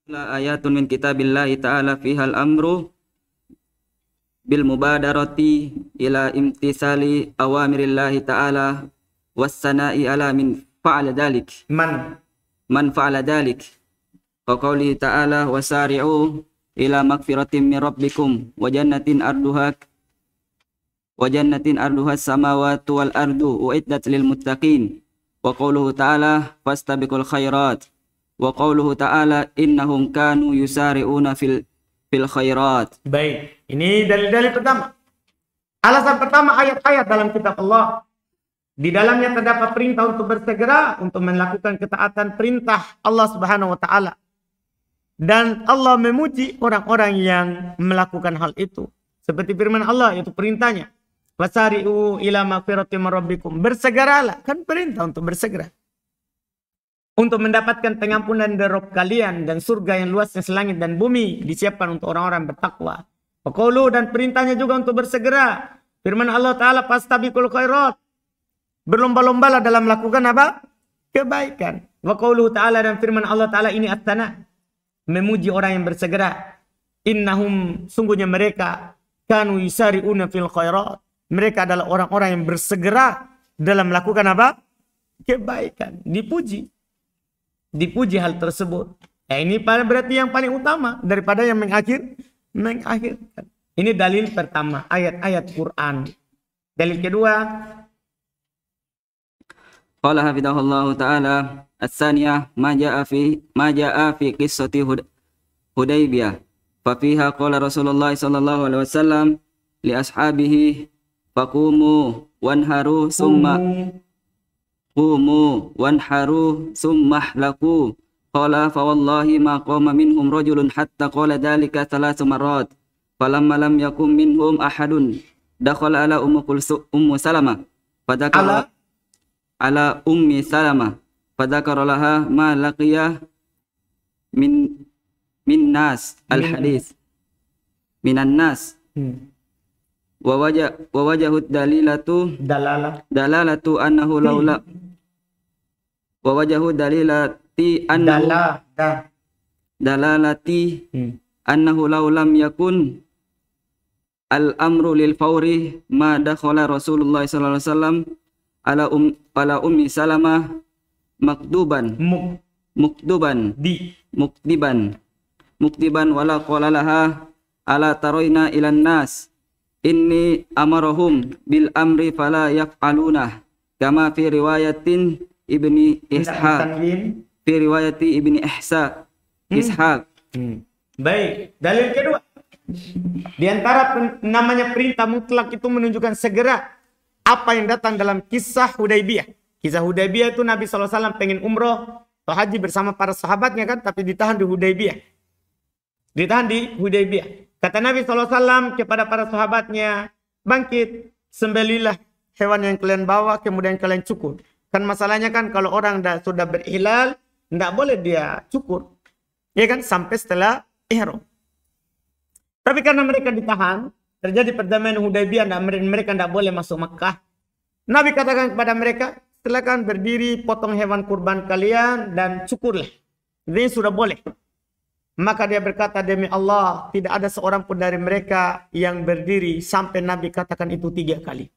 Ayatun min kitabillahi ta'ala fihal amru bil mubadarati ila imtisali awamirillahi ta'ala wassana'i ala min fa'ala dalik man fa'ala dalik wa qawlihi ta'ala wasari'u ila magfiratin min rabbikum wa jannatin arduha samawati wal ardu uiddat lil muttaqin wa qawluhu ta'ala fastabiqul khairat wa qawluhu ta'ala innahum kanu yusari'una fil khairat. Baik, ini dalil-dalil pertama. Alasan pertama, ayat-ayat dalam kitab Allah. Di dalamnya terdapat perintah untuk bersegera untuk melakukan ketaatan perintah Allah Subhanahu wa taala. Dan Allah memuji orang-orang yang melakukan hal itu. Seperti firman Allah, yaitu perintahnya. Wasari'u ila magfiratin min rabbikum. Bersegeralah, kan perintah untuk bersegera. Untuk mendapatkan pengampunan dari Rabb kalian dan surga yang luasnya selangit dan bumi disiapkan untuk orang-orang bertakwa. Paqulu, dan perintahnya juga untuk bersegera. Firman Allah Ta'ala, fastabiqul khairat. Berlomba-lombalah dalam melakukan apa? Kebaikan. Wa qawluhu Ta'ala, dan firman Allah Ta'ala ini at-tana. Memuji orang yang bersegera. Innahum, sungguhnya mereka, kanu yusari'una fil khairat. Mereka adalah orang-orang yang bersegera dalam melakukan apa? Kebaikan. Dipuji hal tersebut. Ini berarti yang paling utama daripada yang mengakhirkan. Ini dalil pertama, ayat-ayat Quran. Dalil kedua, qala hafidhahullahu ta'ala as-saniyah ma jaa fi qissati Hudaybiyah fa fiha qala Rasulullah sallallahu alaihi wasallam li ashabihi faqumu wanharu summa qumu wanharu summa hlaku qala fa wallahi ma qama minhum rajulun hatta qala dhalika thalath marrat falamma lam yakum minhum ahadun dakhala ala ummu Salamah fadakara ala ummi Salamah fadakara laha ma laqiya min nas al hadis minan nas wa wajahud dalalatu annahu laula wa wajahu dalalati annahu laulam yakun al-amru lil fawri ma dakhala Rasulullah sallallahu alaihi wasallam ala ummi Salamah mukdiban wala qala laha ala taroina ilan nas inni amarahum bil amri fala yaf'aluna kama fi riwayatin ibni Ishaq Ishaq. Baik, dalil kedua. Di antara namanya perintah mutlak itu menunjukkan segera apa yang datang dalam kisah Hudaybiyah. Kisah Hudaybiyah itu Nabi SAW pengen umroh atau haji bersama para sahabatnya kan, tapi ditahan di Hudaybiyah. Kata Nabi SAW kepada para sahabatnya, bangkit, sembelilah hewan yang kalian bawa, kemudian kalian cukur. Kan masalahnya kan kalau orang sudah berihlal, tidak boleh dia cukur. Ya kan, sampai setelah ihram. Tapi karena mereka ditahan, terjadi perdamaian Hudaybiyah, mereka tidak boleh masuk Makkah. Nabi katakan kepada mereka, silakan berdiri, potong hewan kurban kalian, dan cukurlah. Ini sudah boleh. Maka dia berkata, demi Allah, tidak ada seorang pun dari mereka yang berdiri sampai Nabi katakan itu 3 kali.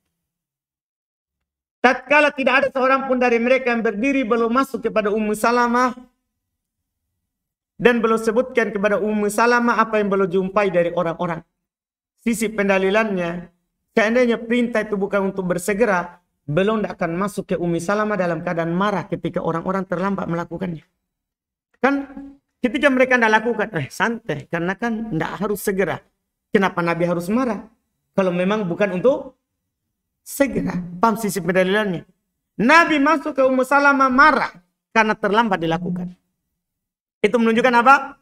Tatkala tidak ada seorang pun dari mereka yang berdiri, belum masuk kepada Ummu Salamah dan belum sebutkan kepada Ummu Salamah apa yang belum jumpai dari orang-orang. Sisi pendalilannya, seandainya perintah itu bukan untuk bersegera, belum tidak akan masuk ke Ummu Salamah dalam keadaan marah ketika orang-orang terlambat melakukannya. Kan ketika mereka tidak lakukan, santai, karena kan tidak harus segera. Kenapa Nabi harus marah? Kalau memang bukan untuk segera. Paham sisi pendalilannya? Nabi masuk ke Ummu Salamah marah karena terlambat dilakukan. Itu menunjukkan apa?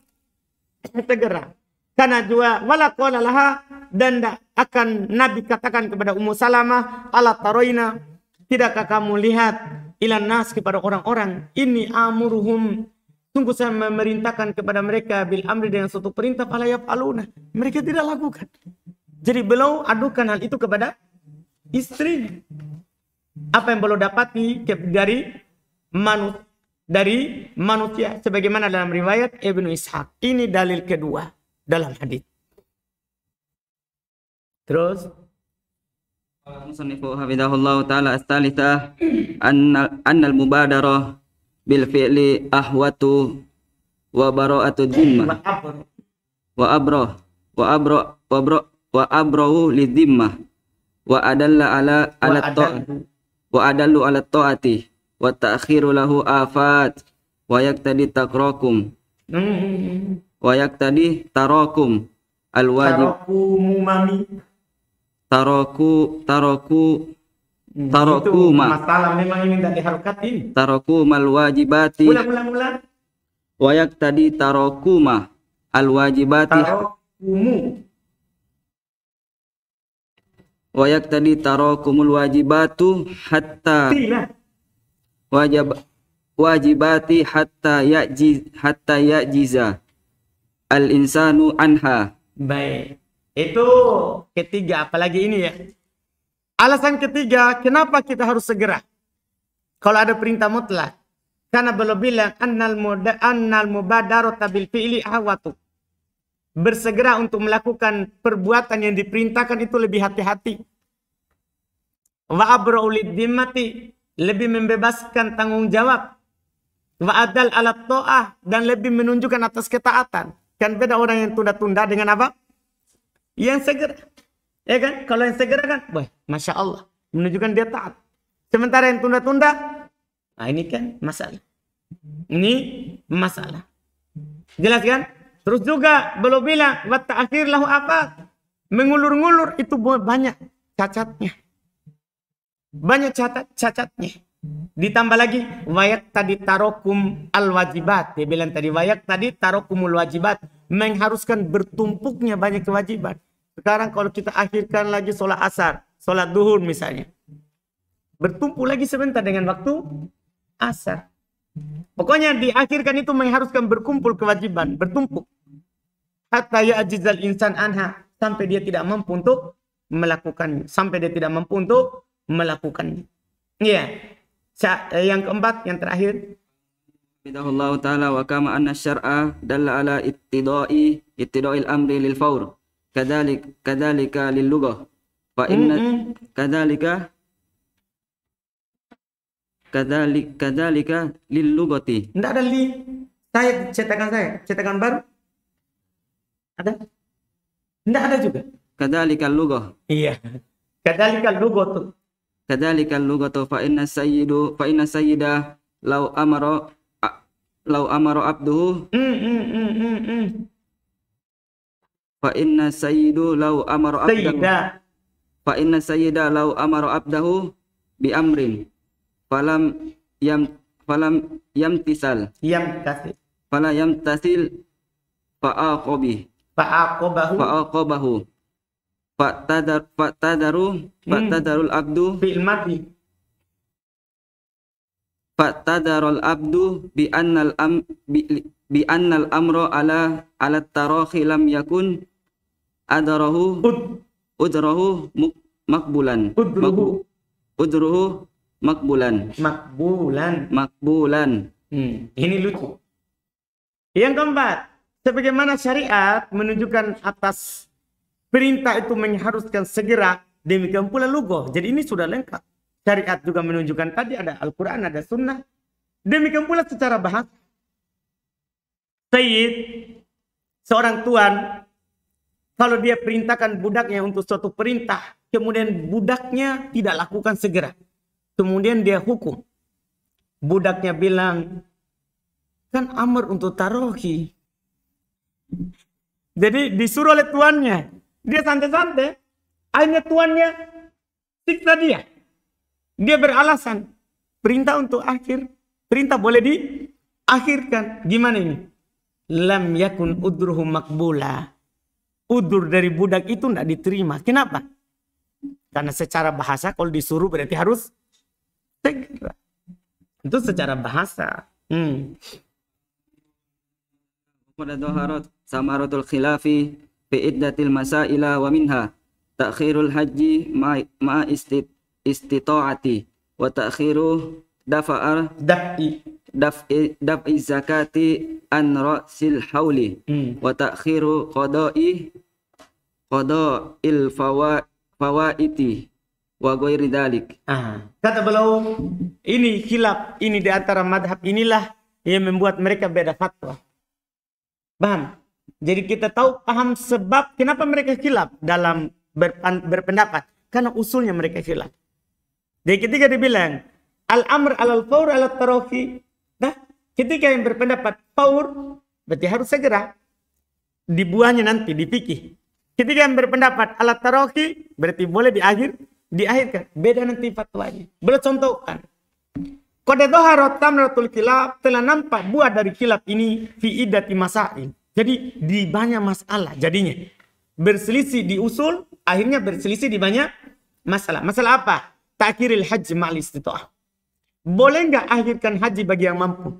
Segera. Karena juga wala qala laha, dan akan Nabi katakan kepada Ummu Salamah, ala taroina, tidakkah kamu lihat ilan nas kepada orang-orang, ini amuruhum, sungguh saya memerintahkan kepada mereka bil amri dengan suatu perintah fala yaf'aluna, mereka tidak lakukan. Jadi beliau adukan hal itu kepada istri. Apa yang beliau dapati dari manusia sebagaimana dalam riwayat Ibnu Ishaq. Ini dalil kedua dalam hadis. Terus Musannifu hafidhahullah ta'ala as-salitsah annal mubadarah bil fi'li ahwatu wa bara'atu dhimmah wa abrahu lidhimmah wa adallu ala ta'ati wa ta'khiru lahu afat wa yaktadi takrakum wa yaktadi tarakum al-wajib taraku masalah memang ini tidak diharukatin. Taraku mal wajibati Ulang. wa yaktadi tarakuma al wajibati Tarakumu wa yaktadi tarakumul wajibatu hatta wajibati hatta yajiza al insanu anha. Baik, itu ketiga. Apalagi ini ya, alasan ketiga kenapa kita harus segera kalau ada perintah mutlak, karena belum bilang annal mubadarata bil fi'li ahwatu, bersegera untuk melakukan perbuatan yang diperintahkan itu lebih hati-hati. Wa abra'u lidhimmati, lebih membebaskan tanggung jawab. Wa adal ala ta'ah, dan lebih menunjukkan atas ketaatan. Kan beda orang yang tunda-tunda dengan apa? Yang segera. Ya kan? Kalau yang segera kan, Masya Allah, menunjukkan dia taat. Sementara yang tunda-tunda, nah ini kan masalah. Ini masalah. Jelas kan? Terus juga belum bilang wa ta'khir lahu apa? Mengulur-ngulur itu banyak cacatnya. Banyak cacatnya. Ditambah lagi wayak tadi tarokum al wajibat. Dia bilang tadi wayak tadi tarokumul wajibat, mengharuskan bertumpuknya banyak kewajiban. Sekarang kalau kita akhirkan lagi sholat asar, sholat duhur misalnya, bertumpuk lagi sebentar dengan waktu asar. Pokoknya diakhirkan itu mengharuskan berkumpul kewajiban, bertumpuk. Hatta ya'jizal insan anha, sampai dia tidak mampu untuk melakukan sampai dia tidak mampu untuk melakukannya. Iya. Yang keempat, yang terakhir. Allah Ta'ala wa kama anna syar'a dalla ala ittida'il amri lil fawr kadhalika lil lughah fa inna kadhalika lil lughati. Enggak ada li. Cetakan baru. Ada? Enggak ada juga. Kadhalika lughah. Iya. Kadhalika lughatu. Kadhalika lughatu fa inna sayyida law amara abduhu fa inna sayyidu law amara abdahu fa inna sayyida law amara abdahu bi amrin falam yamtasil fa'aqabahu fa'tadarul abdu fi'il madhi. Fa'tadarul abdu bi annal amra ala tarahi lam yakun adrahu makbulan. Ini lucu. Yang keempat, sebagaimana syariat menunjukkan atas perintah itu mengharuskan segera, demikian pula lughah. Jadi ini sudah lengkap. Syariat juga menunjukkan tadi ada Al-Quran, ada Sunnah. Demikian pula secara bahasa. Sayyid, seorang tuan, kalau dia perintahkan budaknya untuk suatu perintah, kemudian budaknya tidak lakukan segera. Kemudian dia hukum. Budaknya bilang, kan amr untuk tarohi. Jadi disuruh oleh tuannya. Dia santai-santai. Akhirnya tuannya siksa dia. Dia beralasan perintah untuk akhir. Perintah boleh diakhirkan. Gimana ini? Lam yakun udruhu makbula. Udur dari budak itu tidak diterima. Kenapa? Karena secara bahasa kalau disuruh berarti harus segera. Itu secara bahasa. Pada dhaharat samaratul khilafi fi iddatil masaila wa minha ta'khirul haji ma istita'ati wa ta'khiru daf'i zakati an ra'sil hauli wa ta'khiru qada'il fawaiti wa ghairi dzalik. Kata beliau, ini khilaf, ini di antara madhab inilah yang membuat mereka beda fatwa. Paham? Jadi kita paham sebab kenapa mereka khilaf dalam berpendapat. Karena usulnya mereka khilaf. Jadi ketika dibilang al-amr al-fawr al-tarafi, nah, ketika yang berpendapat fawr berarti harus segera. Dibuahnya nanti dipikir. Ketika yang berpendapat al-tarafi berarti boleh diakhirkan. Beda nanti fatwanya. Boleh contohkan. Qad dhaharat tamratul khilaf, telah nampak buah dari khilaf ini fi iddati masail. Jadi di banyak masalah jadinya. Berselisih di usul, akhirnya berselisih di banyak masalah. Masalah apa? Ta'khiril haji ma'al istita'ah. Boleh nggak akhirkan haji bagi yang mampu?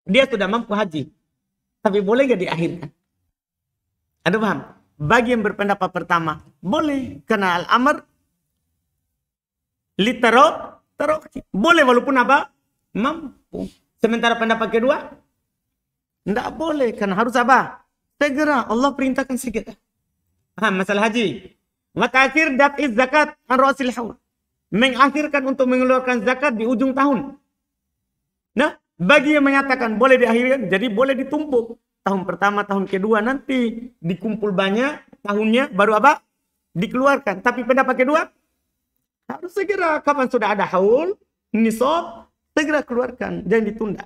Dia sudah mampu haji. Tapi boleh nggak diakhirkan? Ada paham? Bagi yang berpendapat pertama, boleh. Karena al-amr boleh walaupun apa? Mampu. Sementara pendapat kedua, tidak boleh. Karena harus apa? Segera. Allah perintahkan segera. Masalah haji. Matakhir daf'i zakat an ra'sil haul. Mengakhirkan untuk mengeluarkan zakat di ujung tahun. Nah, bagi yang menyatakan boleh diakhirkan, jadi boleh ditumpuk. Tahun pertama, tahun kedua, nanti dikumpul banyak, tahunnya baru apa? Dikeluarkan. Tapi pendapat kedua, harus segera. Kapan sudah ada haul, nisab, segera keluarkan. Jangan ditunda.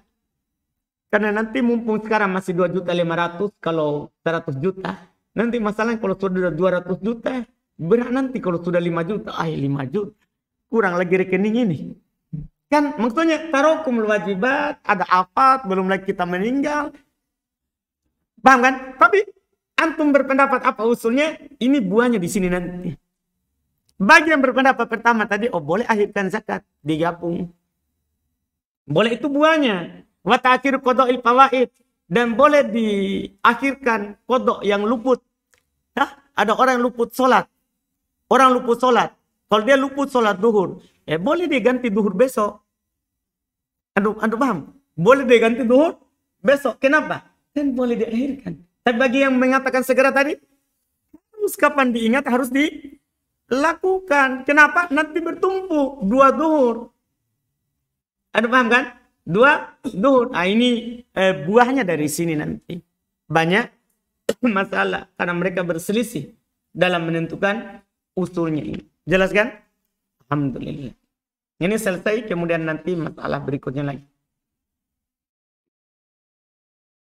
Karena nanti mumpung sekarang masih 2.500.000 kalau 100 juta. Nanti masalahnya kalau sudah 200 juta, berat nanti kalau sudah 5 juta. 5 juta. Kurang lagi rekening ini. Kan maksudnya tarokumul wajibat, ada afat, belum lagi kita meninggal. Paham kan? Tapi antum berpendapat apa usulnya? Ini buahnya di sini nanti. Bagi yang berpendapat pertama tadi, boleh akhirkan zakat, digabung. Boleh itu buahnya. Wa ta'khir qada'il fawaid, dan boleh diakhirkan qada' yang luput. Ada orang yang luput sholat, Orang luput sholat. Kalau dia luput sholat duhur, boleh dia ganti duhur besok. Anda paham? Boleh dia ganti duhur besok. Kenapa? Kan boleh diakhirkan. Tapi bagi yang mengatakan segera tadi, harus kapan diingat, harus dilakukan. Kenapa? Nanti bertumpu 2 duhur. Anda paham kan? 2 duhur. Nah, ini buahnya dari sini nanti. Banyak masalah karena mereka berselisih dalam menentukan usulnya ini. Jelas kan? Alhamdulillah. Ini selesai, kemudian nanti masalah berikutnya lagi.